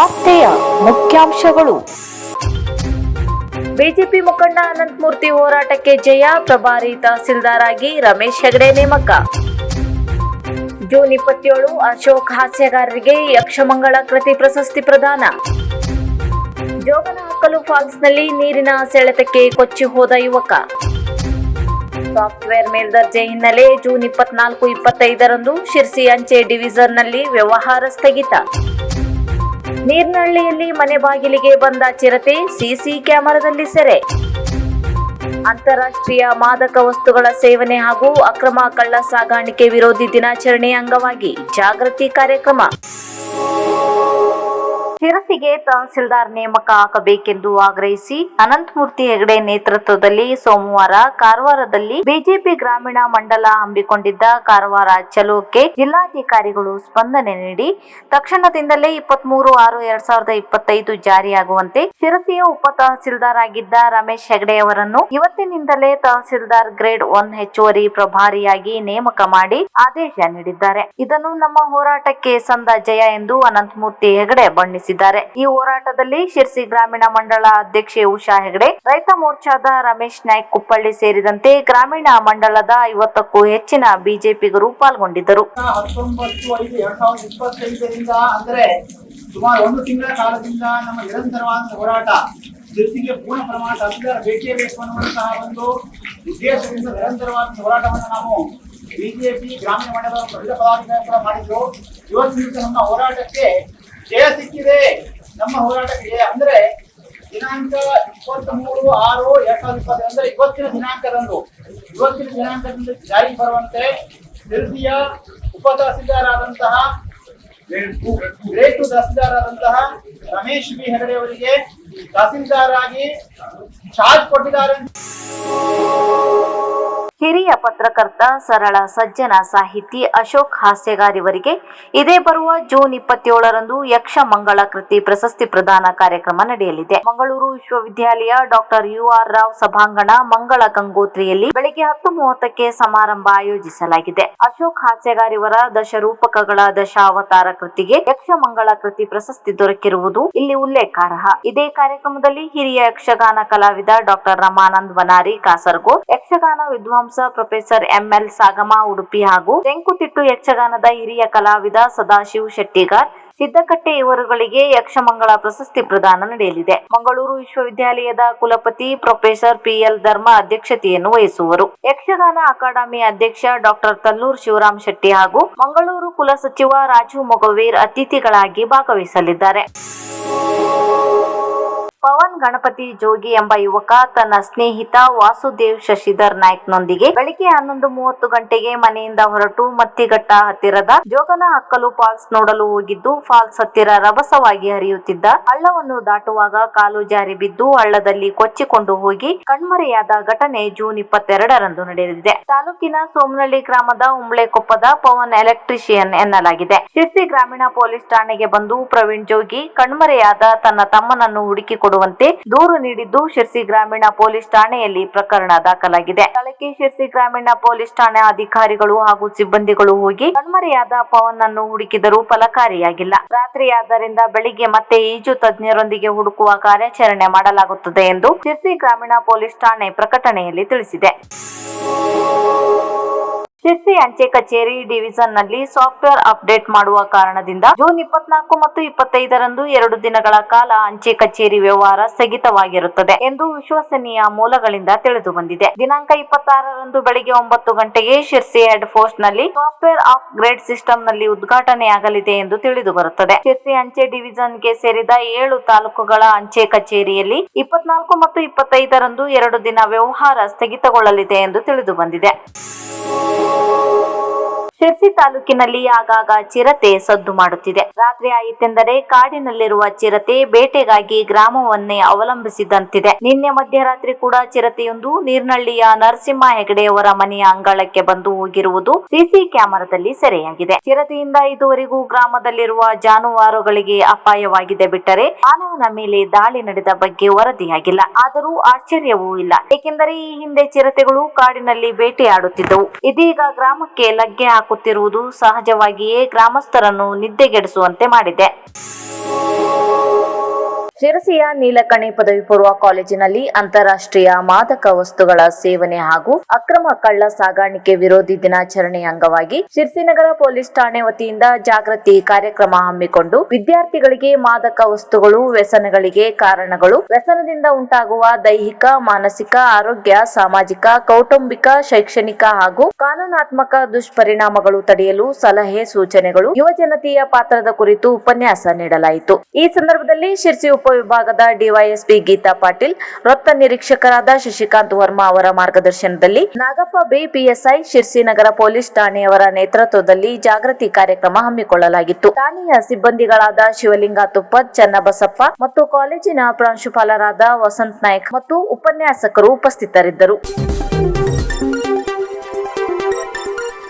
ವಾರ್ತೆಯ ಮುಖ್ಯಾಂಶಗಳು. ಬಿಜೆಪಿ ಮುಖಂಡ ಅನಂತಮೂರ್ತಿ ಹೋರಾಟಕ್ಕೆ ಜಯ. ಪ್ರಭಾರಿ ತಹಸೀಲ್ದಾರ್ ಆಗಿ ರಮೇಶ್ ಹೆಗಡೆ ನೇಮಕ. ಜೂನ್ 27 ಅಶೋಕ್ ಹಾಸ್ಯಗಾರರಿಗೆ ಯಕ್ಷಮಂಗಳ ಕೃತಿ ಪ್ರಶಸ್ತಿ ಪ್ರದಾನ. ಜೋಗನಹಕ್ಕಲು ಫಾಲ್ಸ್ನಲ್ಲಿ ನೀರಿನ ಸೆಳೆತಕ್ಕೆ ಕೊಚ್ಚಿ ಹೋದ ಯುವಕ. ಸಾಫ್ಟ್ವೇರ್ ಮೇಲ್ದರ್ಜೆ ಹಿನ್ನೆಲೆ ಜೂನ್ 24-25ರಂದು ಶಿರ್ಸಿ ಅಂಚೆ ಡಿವಿಷನ್ನಲ್ಲಿ ವ್ಯವಹಾರ ಸ್ಥಗಿತ. ನೀರ್ನಹಳ್ಳಿಯಲ್ಲಿ ಮನೆ ಬಾಗಿಲಿಗೆ ಬಂದ ಚಿರತೆ, ಸಿಸಿ ಕ್ಯಾಮೆರಾದಲ್ಲಿ ಸೆರೆ. ಅಂತಾರಾಷ್ಟ್ರೀಯ ಮಾದಕ ವಸ್ತುಗಳ ಸೇವನೆ ಹಾಗೂ ಅಕ್ರಮ ಕಳ್ಳ ಸಾಗಾಣಿಕೆ ವಿರೋಧಿ ದಿನಾಚರಣೆ ಅಂಗವಾಗಿ ಜಾಗೃತಿ ಕಾರ್ಯಕ್ರಮ. ಶಿರಸಿಗೆ ತಹಸೀಲ್ದಾರ್ ನೇಮಕ ಆಗಬೇಕೆಂದು ಆಗ್ರಹಿಸಿ ಅನಂತಮೂರ್ತಿ ಹೆಗಡೆ ನೇತೃತ್ವದಲ್ಲಿ ಸೋಮವಾರ ಕಾರವಾರದಲ್ಲಿ ಬಿಜೆಪಿ ಗ್ರಾಮೀಣ ಮಂಡಲ ಹಮ್ಮಿಕೊಂಡಿದ್ದ ಕಾರವಾರ ಚಲೋಕ್ಕೆ ಜಿಲ್ಲಾಧಿಕಾರಿಗಳು ಸ್ಪಂದನೆ ನೀಡಿ ತಕ್ಷಣದಿಂದಲೇ 23/6/2025 ಜಾರಿಯಾಗುವಂತೆ ಶಿರಸಿಯ ಉಪ ತಹಸೀಲ್ದಾರ್ ಆಗಿದ್ದ ರಮೇಶ್ ಹೆಗಡೆ ಅವರನ್ನು ಇವತ್ತಿನಿಂದಲೇ ತಹಸೀಲ್ದಾರ್ ಗ್ರೇಡ್ 1 ಹೆಚ್ಚುವರಿ ಪ್ರಭಾರಿಯಾಗಿ ನೇಮಕ ಮಾಡಿ ಆದೇಶ ನೀಡಿದ್ದಾರೆ. ಇದನ್ನು ನಮ್ಮ ಹೋರಾಟಕ್ಕೆ ಸಂದ ಜಯ ಎಂದು ಅನಂತಮೂರ್ತಿ ಹೆಗಡೆ ಬಣ್ಣಿಸಿದ್ದಾರೆ. ಈ ಹೋರಾಟದಲ್ಲಿ ಶಿರ್ಸಿ ಗ್ರಾಮೀಣ ಮಂಡಲ ಅಧ್ಯಕ್ಷೆ ಉಷಾ ಹೆಗಡೆ, ರೈತ ಮೋರ್ಚಾದ ರಮೇಶ್ ನಾಯ್ಕ್ ಕುಪ್ಪಳ್ಳಿ ಸೇರಿದಂತೆ ಗ್ರಾಮೀಣ ಮಂಡಲದ 50ಕ್ಕೂ ಹೆಚ್ಚಿನ ಬಿಜೆಪಿಗರು ಪಾಲ್ಗೊಂಡಿದ್ದರು. 19/5/2025 ಅಂದರೆ ಸುಮಾರು 1 ತಿಂಗಳ ಕಾಲದಿಂದ ನಮ್ಮ ನಿರಂತರವಾದ ಹೋರಾಟ ಶಿರ್ಸಿಗೆ ಪೂರ್ಣ ಪ್ರಮಾಣ ತಹಸೀಲ್ದಾರ್ ಬೇಕೇ ಬೇಕು ಅನ್ನುವಂತಹ ಒಂದು ಉದ್ದೇಶದಿಂದ ನಿರಂತರವಾದ ಹೋರಾಟವನ್ನು ನಾವು ಬಿಜೆಪಿ ಗ್ರಾಮೀಣ ಮಂಡಲದ ಪ್ರಜಾ ಪದಾಧಿಕಾರಿಗಳು ಮಾಡಿದ್ರು. ಇವತ್ತಿನ ನಮ್ಮ ಹೋರಾಟಕ್ಕೆ ಜಯ ಸಿಕ್ಕಿದೆ. ನಮ್ಮ ಹೋರಾಟಕ್ಕೆ ಅಂದ್ರೆ ದಿನಾಂಕ 23/6/2025 ಅಂದ್ರೆ ಇವತ್ತಿನ ದಿನಾಂಕದಿಂದ ಜಾರಿ ಬರುವಂತೆ ಶಿರ್ಸಿಯ ಉಪ ತಹಸೀಲ್ದಾರ್ ಆದಂತಹ ಗ್ರೇಡ್ 2 ತಹಸೀಲ್ದಾರ್ ಆದಂತಹ ರಮೇಶ್ ಬಿ ಹೆಗಡೆ ಅವರಿಗೆ ತಹಸೀಲ್ದಾರ್ ಆಗಿ ಚಾರ್ಜ್ ಕೊಟ್ಟಿದ್ದಾರೆ. ಹಿರಿಯ ಪತ್ರಕರ್ತ, ಸರಳ ಸಜ್ಜನ ಸಾಹಿತಿ ಅಶೋಕ್ ಹಾಸ್ಯಗಾರ್ ಇವರಿಗೆ ಇದೇ ಬರುವ ಜೂನ್ 27ರಂದು ಯಕ್ಷಮಂಗಳ ಕೃತಿ ಪ್ರಶಸ್ತಿ ಪ್ರದಾನ ಕಾರ್ಯಕ್ರಮ ನಡೆಯಲಿದೆ. ಮಂಗಳೂರು ವಿಶ್ವವಿದ್ಯಾಲಯ ಡಾಕ್ಟರ್ UR ರಾವ್ ಸಭಾಂಗಣ ಮಂಗಳ ಗಂಗೋತ್ರಿಯಲ್ಲಿ ಬೆಳಗ್ಗೆ 10:30ಕ್ಕೆ ಸಮಾರಂಭ ಆಯೋಜಿಸಲಾಗಿದೆ. ಅಶೋಕ್ ಹಾಸ್ಯಗಾರ್ ಇವರ ದಶರೂಪಕಗಳ ದಶಾವತಾರ ಕೃತಿಗೆ ಯಕ್ಷಮಂಗಳ ಕೃತಿ ಪ್ರಶಸ್ತಿ ದೊರಕಿರುವುದು ಇಲ್ಲಿ ಉಲ್ಲೇಖಾರ್ಹ. ಇದೇ ಕಾರ್ಯಕ್ರಮದಲ್ಲಿ ಹಿರಿಯ ಯಕ್ಷಗಾನ ಕಲಾವಿದ ಡಾಕ್ಟರ್ ರಮಾನಂದ್ ವನಾರಿ ಕಾಸರಗೋಡ್, ಯಕ್ಷಗಾನ ವಿದ್ವಾಂಸ ಪ್ರೊಫೆಸರ್ ML ಸಾಗಮ ಉಡುಪಿ ಹಾಗೂ ತೆಂಕುತಿಟ್ಟು ಯಕ್ಷಗಾನದ ಹಿರಿಯ ಕಲಾವಿದ ಸದಾಶಿವ್ ಶೆಟ್ಟಿಗಾರ್, ಸಿದ್ದಕಟ್ಟೆ ಇವರುಗಳಿಗೆ ಯಕ್ಷಮಂಗಳ ಪ್ರಶಸ್ತಿ ಪ್ರದಾನ ನಡೆಯಲಿದೆ. ಮಂಗಳೂರು ವಿಶ್ವವಿದ್ಯಾಲಯದ ಕುಲಪತಿ ಪ್ರೊಫೆಸರ್ PL ಧರ್ಮ ಅಧ್ಯಕ್ಷತೆಯನ್ನು ವಹಿಸುವರು. ಯಕ್ಷಗಾನ ಅಕಾಡೆಮಿ ಅಧ್ಯಕ್ಷ ಡಾಕ್ಟರ್ ತಲ್ಲೂರ್ ಶಿವರಾಮ್ ಶೆಟ್ಟಿ ಹಾಗೂ ಮಂಗಳೂರು ಕುಲಸಚಿವ ರಾಜು ಮೊಗವೀರ್ ಅತಿಥಿಗಳಾಗಿ ಭಾಗವಹಿಸಲಿದ್ದಾರೆ. ಪವನ್ ಗಣಪತಿ ಜೋಗಿ ಎಂಬ ಯುವಕ ತನ್ನ ಸ್ನೇಹಿತ ವಾಸುದೇವ್ ಶಶಿಧರ್ ನಾಯ್ಕ್ನೊಂದಿಗೆ ಬೆಳಿಗ್ಗೆ 11:30 ಗಂಟೆಗೆ ಮನೆಯಿಂದ ಹೊರಟು ಮತ್ತಿಘಟ್ಟ ಹತ್ತಿರದ ಜೋಗನಹಕ್ಕಲು ಫಾಲ್ಸ್ ನೋಡಲು ಹೋಗಿದ್ದು, ಫಾಲ್ಸ್ ಹತ್ತಿರ ರಭಸವಾಗಿ ಹರಿಯುತ್ತಿದ್ದ ಹಳ್ಳವನ್ನು ದಾಟುವಾಗ ಕಾಲು ಜಾರಿ ಬಿದ್ದು ಹಳ್ಳದಲ್ಲಿ ಕೊಚ್ಚಿಕೊಂಡು ಹೋಗಿ ಕಣ್ಮರೆಯಾದ ಘಟನೆ ಜೂನ್ 22ರಂದು ನಡೆದಿದೆ. ತಾಲೂಕಿನ ಸೋಮನಹಳ್ಳಿ ಗ್ರಾಮದ ಉಂಬ್ಳೆಕೊಪ್ಪದ ಪವನ್ ಎಲೆಕ್ಟ್ರಿಷಿಯನ್ ಎನ್ನಲಾಗಿದೆ. ಶಿರ್ಸಿ ಗ್ರಾಮೀಣ ಪೊಲೀಸ್ ಠಾಣೆಗೆ ಬಂದು ಪ್ರವೀಣ್ ಜೋಗಿ ಕಣ್ಮರೆಯಾದ ತನ್ನ ತಮ್ಮನನ್ನು ಹುಡುಕಿಕೊಡುವಂತೆ ದೂರು ನೀಡಿದ್ದು, ಶಿರ್ಸಿ ಗ್ರಾಮೀಣ ಪೊಲೀಸ್ ಠಾಣೆಯಲ್ಲಿ ಪ್ರಕರಣ ದಾಖಲಾಗಿದೆ. ಸ್ಥಳಕ್ಕೆ ಶಿರ್ಸಿ ಗ್ರಾಮೀಣ ಪೊಲೀಸ್ ಠಾಣೆ ಅಧಿಕಾರಿಗಳು ಹಾಗೂ ಸಿಬ್ಬಂದಿಗಳು ಹೋಗಿ ಕಣ್ಮರೆಯಾದ ಪವನ್ ಅನ್ನು ಹುಡುಕಿದರೂ ಫಲಕಾರಿಯಾಗಿಲ್ಲ. ರಾತ್ರಿಯಾದ್ದರಿಂದ ಬೆಳಿಗ್ಗೆ ಮತ್ತೆ ಈಜು ತಜ್ಞರೊಂದಿಗೆ ಹುಡುಕುವ ಕಾರ್ಯಾಚರಣೆ ಮಾಡಲಾಗುತ್ತದೆ ಎಂದು ಶಿರ್ಸಿ ಗ್ರಾಮೀಣ ಪೊಲೀಸ್ ಠಾಣೆ ಪ್ರಕಟಣೆಯಲ್ಲಿ ತಿಳಿಸಿದೆ. ಶಿರ್ಸಿ ಅಂಚೆ ಕಚೇರಿ ಡಿವಿಷನ್ ನಲ್ಲಿ ಸಾಫ್ಟ್ವೇರ್ ಅಪ್ಡೇಟ್ ಮಾಡುವ ಕಾರಣದಿಂದ ಜೂನ್ 24 ಮತ್ತು 25ರಂದು 2 ದಿನಗಳ ಕಾಲ ಅಂಚೆ ಕಚೇರಿ ವ್ಯವಹಾರ ಸ್ಥಗಿತವಾಗಿರುತ್ತದೆ ಎಂದು ವಿಶ್ವಸನೀಯ ಮೂಲಗಳಿಂದ ತಿಳಿದು ಬಂದಿದೆ. ದಿನಾಂಕ 26ರಂದು ಬೆಳಿಗ್ಗೆ 9 ಗಂಟೆಗೆ ಶಿರ್ಸಿ ಹೆಡ್ ಪೋಸ್ಟ್ ನಲ್ಲಿ ಸಾಫ್ಟ್ವೇರ್ ಅಪ್ ಗ್ರೇಡ್ ಸಿಸ್ಟಮ್ ನಲ್ಲಿ ಉದ್ಘಾಟನೆಯಾಗಲಿದೆ ಎಂದು ತಿಳಿದು ಬರುತ್ತದೆ. ಶಿರ್ಸಿ ಅಂಚೆ ಡಿವಿಷನ್ ಗೆ ಸೇರಿದ 7 ತಾಲೂಕುಗಳ ಅಂಚೆ ಕಚೇರಿಯಲ್ಲಿ 24 ಮತ್ತು 25ರಂದು 2 ದಿನ ವ್ಯವಹಾರ ಸ್ಥಗಿತಗೊಳ್ಳಲಿದೆ ಎಂದು ತಿಳಿದು ಬಂದಿದೆ. ಶಿರ್ಸಿ ತಾಲೂಕಿನಲ್ಲಿ ಆಗಾಗ ಚಿರತೆ ಸದ್ದು ಮಾಡುತ್ತಿದೆ. ರಾತ್ರಿ ಆಯಿತೆಂದರೆ ಕಾಡಿನಲ್ಲಿರುವ ಚಿರತೆ ಬೇಟೆಗಾಗಿ ಗ್ರಾಮವನ್ನೇ ಅವಲಂಬಿಸಿದಂತಿದೆ. ನಿನ್ನೆ ಮಧ್ಯರಾತ್ರಿ ಕೂಡ ಚಿರತೆಯೊಂದು ನೀರ್ನಹಳ್ಳಿಯ ನರಸಿಂಹ ಹೆಗಡೆಯವರ ಮನೆಯ ಅಂಗಳಕ್ಕೆ ಬಂದು ಹೋಗಿರುವುದು ಸಿಸಿ ಕ್ಯಾಮೆರಾದಲ್ಲಿ ಸೆರೆಯಾಗಿದೆ. ಚಿರತೆಯಿಂದ ಇದುವರೆಗೂ ಗ್ರಾಮದಲ್ಲಿರುವ ಜಾನುವಾರುಗಳಿಗೆ ಅಪಾಯವಾಗಿದೆ ಬಿಟ್ಟರೆ ಮಾನವನ ಮೇಲೆ ದಾಳಿ ನಡೆದ ಬಗ್ಗೆ ವರದಿಯಾಗಿಲ್ಲ. ಆದರೂ ಆಶ್ಚರ್ಯವೂ ಇಲ್ಲ, ಏಕೆಂದರೆ ಈ ಹಿಂದೆ ಚಿರತೆಗಳು ಕಾಡಿನಲ್ಲಿ ಬೇಟೆಯಾಡುತ್ತಿದ್ದವು. ಇದೀಗ ಗ್ರಾಮಕ್ಕೆ ಲಗ್ಗೆ ಹಾಕುತ್ತಿರುವುದು ಸಹಜವಾಗಿಯೇ ಗ್ರಾಮಸ್ಥರನ್ನು ನಿದ್ದೆಗೆಡಿಸುವಂತೆ ಮಾಡಿದೆ. ಶಿರಸಿಯ ನೀಲಕಣಿ ಪದವಿ ಪೂರ್ವ ಕಾಲೇಜಿನಲ್ಲಿ ಅಂತಾರಾಷ್ಟ್ರೀಯ ಮಾದಕ ವಸ್ತುಗಳ ಸೇವನೆ ಹಾಗೂ ಅಕ್ರಮ ಕಳ್ಳ ಸಾಗಾಣಿಕೆ ವಿರೋಧಿ ದಿನಾಚರಣೆ ಅಂಗವಾಗಿ ಶಿರಸಿ ನಗರ ಪೊಲೀಸ್ ಠಾಣೆ ವತಿಯಿಂದ ಜಾಗೃತಿ ಕಾರ್ಯಕ್ರಮ ಹಮ್ಮಿಕೊಂಡು ವಿದ್ಯಾರ್ಥಿಗಳಿಗೆ ಮಾದಕ ವಸ್ತುಗಳು ವ್ಯಸನಗಳಿಗೆ ಕಾರಣಗಳು, ವ್ಯಸನದಿಂದ ಉಂಟಾಗುವ ದೈಹಿಕ, ಮಾನಸಿಕ ಆರೋಗ್ಯ, ಸಾಮಾಜಿಕ, ಕೌಟುಂಬಿಕ, ಶೈಕ್ಷಣಿಕ ಹಾಗೂ ಕಾನೂನಾತ್ಮಕ ದುಷ್ಪರಿಣಾಮಗಳು ತಡೆಯಲು ಸಲಹೆ ಸೂಚನೆಗಳು, ಯುವಜನತೆಯ ಪಾತ್ರದ ಕುರಿತು ಉಪನ್ಯಾಸ ನೀಡಲಾಯಿತು. ಈ ಸಂದರ್ಭದಲ್ಲಿ ಶಿರಸಿ ವಿಭಾಗದ ಡಿವೈಎಸ್ಪಿ ಗೀತಾ ಪಾಟೀಲ್, ವೃತ್ತ ನಿರೀಕ್ಷಕರಾದ ಶಶಿಕಾಂತ್ ವರ್ಮಾ ಅವರ ಮಾರ್ಗದರ್ಶನದಲ್ಲಿ ನಾಗಪ್ಪ ಬಿ ಪಿಎಸ್ಐ, ಶಿರಸಿ ನಗರ ಪೊಲೀಸ್ ಠಾಣೆಯವರ ನೇತೃತ್ವದಲ್ಲಿ ಜಾಗೃತಿ ಕಾರ್ಯಕ್ರಮ ಹಮ್ಮಿಕೊಳ್ಳಲಾಗಿತ್ತು. ಠಾಣೆಯ ಸಿಬ್ಬಂದಿಗಳಾದ ಶಿವಲಿಂಗ ತುಪ್ಪದ್, ಚನ್ನಬಸಪ್ಪ ಮತ್ತು ಕಾಲೇಜಿನ ಪ್ರಾಂಶುಪಾಲರಾದ ವಸಂತ್ ನಾಯ್ಕ್ ಮತ್ತು ಉಪನ್ಯಾಸಕರು ಉಪಸ್ಥಿತರಿದ್ದರು.